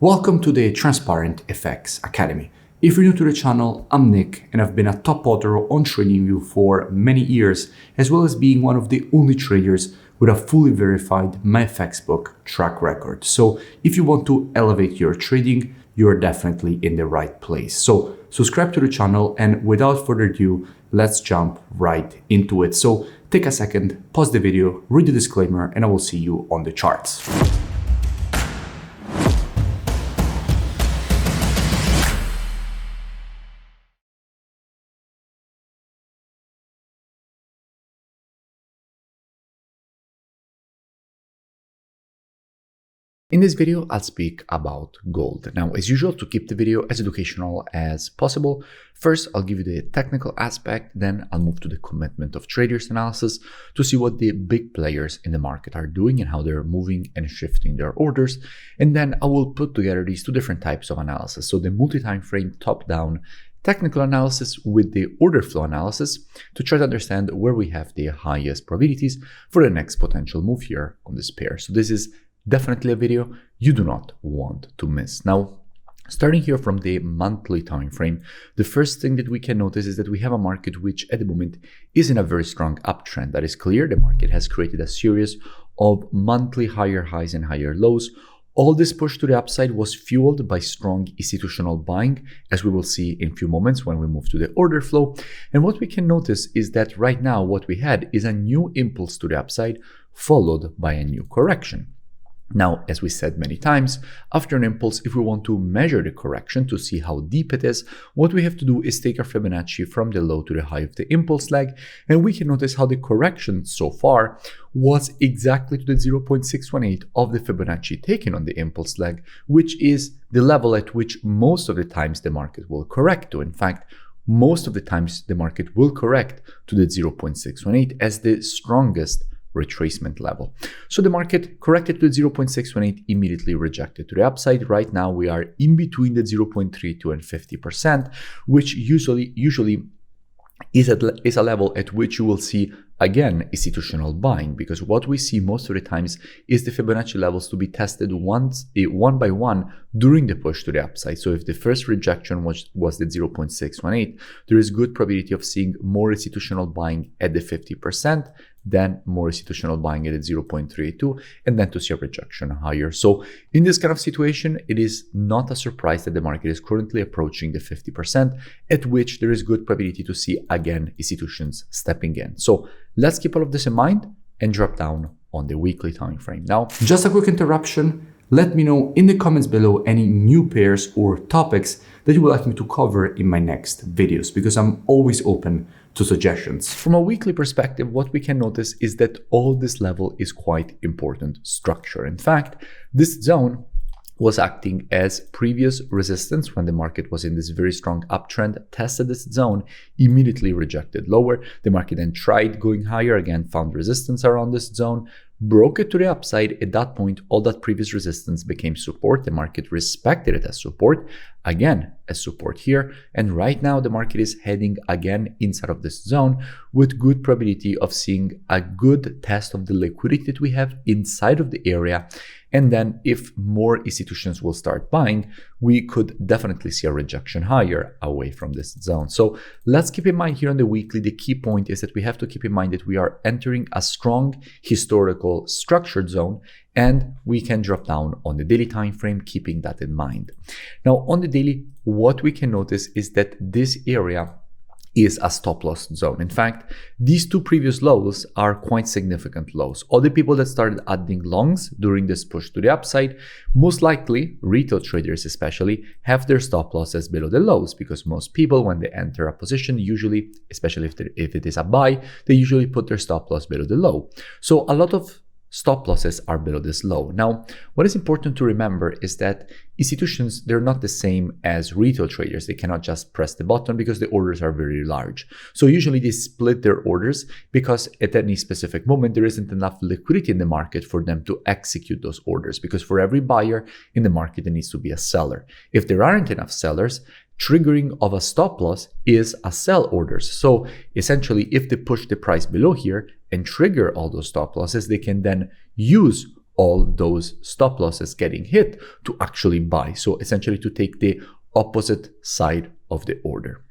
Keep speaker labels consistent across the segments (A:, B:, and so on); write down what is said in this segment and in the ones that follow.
A: Welcome to the Transparent FX Academy. If you're new to the channel, I'm Nick and I've been a top author on TradingView for many years, as well as being one of the only traders with a fully verified MyFX book track record. So if you want to elevate your trading, you're definitely in the right place. So subscribe to the channel, and without further ado, let's jump right into it. So take a second, pause the video, read the disclaimer, and I will see you on the charts. In this video, I'll speak about gold. Now, as usual, to keep the video as educational as possible, first I'll give you the technical aspect, then I'll move to the commitment of traders analysis to see what the big players in the market are doing and how they're moving and shifting their orders. And then I will put together these two different types of analysis. So the multi-time frame top-down technical analysis with the order flow analysis to try to understand where we have the highest probabilities for the next potential move here on this pair. So this is definitely a video you do not want to miss. Now, starting here from the monthly time frame, the first thing that we can notice is that we have a market which at the moment is in a very strong uptrend. That is clear. The market has created a series of monthly higher highs and higher lows. All this push to the upside was fueled by strong institutional buying, as we will see in a few moments when we move to the order flow. And what we can notice is that right now what we had is a new impulse to the upside followed by a new correction. Now, as we said many times, after an impulse, if we want to measure the correction to see how deep it is, what we have to do is take our Fibonacci from the low to the high of the impulse leg, and we can notice how the correction so far was exactly to the 0.618 of the Fibonacci taken on the impulse leg, which is the level at which most of the times the market will correct to. In fact, most of the times the market will correct to the 0.618 as the strongest retracement level. So the market corrected to 0.618, immediately rejected to the upside. Right now we are in between the 0.32 and 50%, which usually is a level at which you will see again institutional buying, because what we see most of the times is the Fibonacci levels to be tested one by one during the push to the upside. So if the first rejection was the 0.618, there is good probability of seeing more institutional buying at the 50%, then more institutional buying at the 0.32, and then to see a rejection higher. So in this kind of situation, it is not a surprise that the market is currently approaching the 50%, at which there is good probability to see again institutions stepping in. So let's keep all of this in mind and drop down on the weekly time frame. Now, just a quick interruption. Let me know in the comments below any new pairs or topics that you would like me to cover in my next videos, because I'm always open to suggestions. From a weekly perspective, what we can notice is that all this level is quite important structure. In fact, this zone was acting as previous resistance when the market was in this very strong uptrend, tested this zone, immediately rejected lower. The market then tried going higher again, found resistance around this zone, broke it to the upside. At that point, all that previous resistance became support. The market respected it as support, again as support here. And right now the market is heading again inside of this zone with good probability of seeing a good test of the liquidity that we have inside of the area. And then if more institutions will start buying, we could definitely see a rejection higher away from this zone. So let's keep in mind here on the weekly, the key point is that we have to keep in mind that we are entering a strong historical structured zone, and we can drop down on the daily time frame, keeping that in mind. Now on the daily, what we can notice is that this area is a stop loss zone. In fact, these two previous lows are quite significant lows. All the people that started adding longs during this push to the upside, most likely retail traders especially, have their stop losses below the lows, because most people when they enter a position, usually, especially if it is a buy, they usually put their stop loss below the low. So a lot of stop losses are below this low. Now, what is important to remember is that institutions, they're not the same as retail traders. They cannot just press the button because the orders are very large. So usually they split their orders because at any specific moment, there isn't enough liquidity in the market for them to execute those orders, because for every buyer in the market, there needs to be a seller. If there aren't enough sellers, triggering of a stop loss is a sell orders. So essentially, if they push the price below here and trigger all those stop losses, they can then use all those stop losses getting hit to actually buy. So essentially to take the opposite side of the order.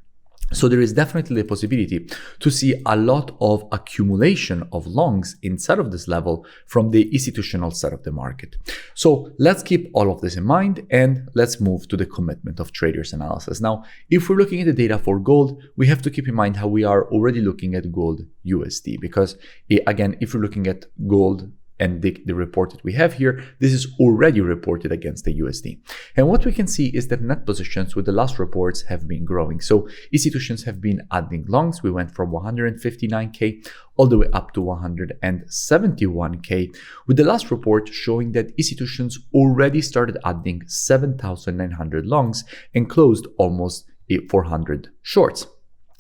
A: So there is definitely a possibility to see a lot of accumulation of longs inside of this level from the institutional side of the market. So let's keep all of this in mind and let's move to the commitment of traders analysis. Now, if we're looking at the data for gold, we have to keep in mind how we are already looking at gold USD, because again, if we're looking at gold and the report that we have here, this is already reported against the USD. And what we can see is that net positions with the last reports have been growing. So institutions have been adding longs. We went from 159K all the way up to 171K, with the last report showing that institutions already started adding 7,900 longs and closed almost 400 shorts.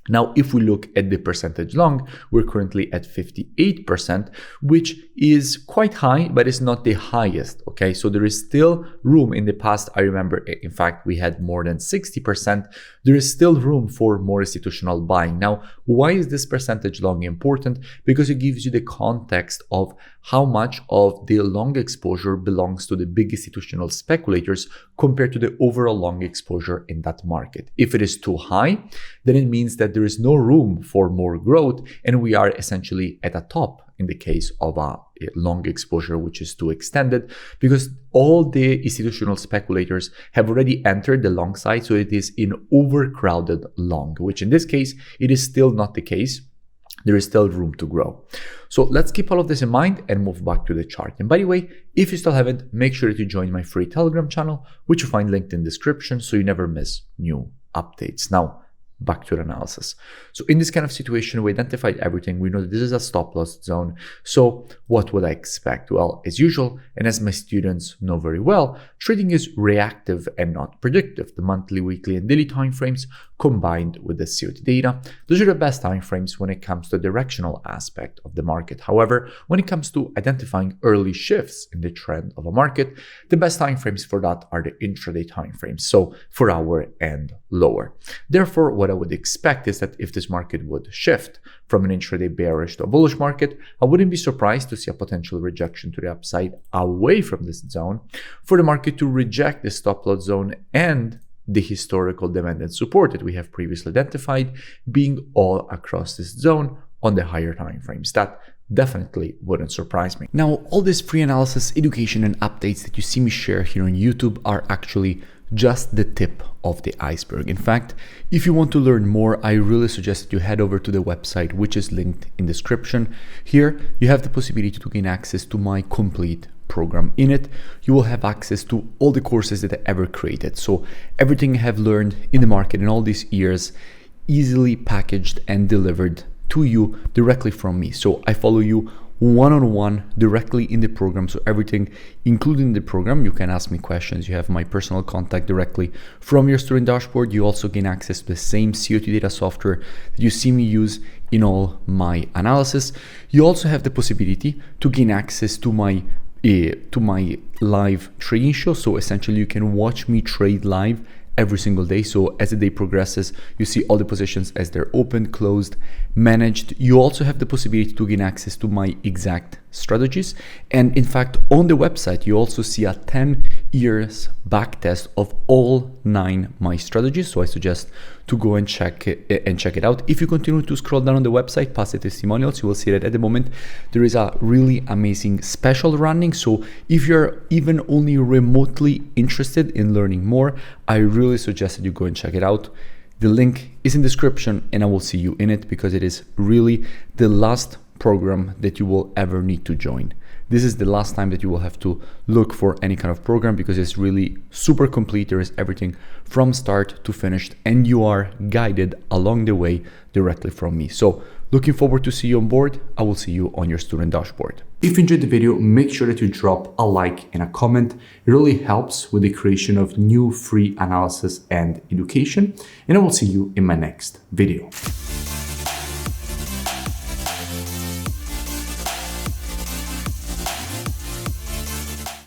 A: Now, if we look at the percentage long, we're currently at 58%, which is quite high, but it's not the highest, okay? So there is still room. In the past, I remember, in fact, we had more than 60%. There is still room for more institutional buying. Now, why is this percentage long important? Because it gives you the context of how much of the long exposure belongs to the big institutional speculators compared to the overall long exposure in that market. If it is too high, then it means that there is no room for more growth, and we are essentially at a top in the case of a long exposure which is too extended, because all the institutional speculators have already entered the long side, so it is in overcrowded long, which in this case it is still not the case. There is still room to grow. So let's keep all of this in mind and move back to the chart. And by the way, if you still haven't, make sure to join my free Telegram channel, which you find linked in the description so you never miss new updates. Now, back to the analysis. So in this kind of situation, we identified everything. We know that this is a stop loss zone. So what would I expect? Well, as usual, and as my students know very well, trading is reactive and not predictive. The monthly, weekly, and daily timeframes combined with the COT data, those are the best timeframes when it comes to the directional aspect of the market. However, when it comes to identifying early shifts in the trend of a market, the best timeframes for that are the intraday timeframes, so 4 hour and lower. Therefore, what I would expect is that if this market would shift from an intraday bearish to a bullish market, I wouldn't be surprised to see a potential rejection to the upside away from this zone, for the market to reject the stop loss zone and the historical demand and support that we have previously identified being all across this zone on the higher time frames. That definitely wouldn't surprise me. Now, all this free analysis, education, and updates that you see me share here on YouTube are actually just the tip of the iceberg. In fact, if you want to learn more, I really suggest that you head over to the website, which is linked in the description. Here, you have the possibility to gain access to my complete program. In it, you will have access to all the courses that I ever created. So everything I have learned in the market in all these years, easily packaged and delivered to you directly from me. So I follow you one-on-one directly in the program. So everything, including the program, you can ask me questions. You have my personal contact directly from your student dashboard. You also gain access to the same COT data software that you see me use in all my analysis. You also have the possibility to gain access to my live trading show. So essentially you can watch me trade live every single day. So as the day progresses, you see all the positions as they're opened, closed, managed. You also have the possibility to gain access to my exact strategies. And in fact, on the website, you also see a 10 years back test of all 9 my strategies. So I suggest to go and check it out. If you continue to scroll down on the website past the testimonials, you will see that at the moment there is a really amazing special running. So if you're even only remotely interested in learning more, I really suggest that you go and check it out. The link is in the description and I will see you in it, because it is really the last program that you will ever need to join. This is the last time that you will have to look for any kind of program, because it's really super complete. There is everything from start to finished, and you are guided along the way directly from me. So looking forward to see you on board. I will see you on your student dashboard. If you enjoyed the video, make sure that you drop a like and a comment. It really helps with the creation of new free analysis and education. And I will see you in my next video.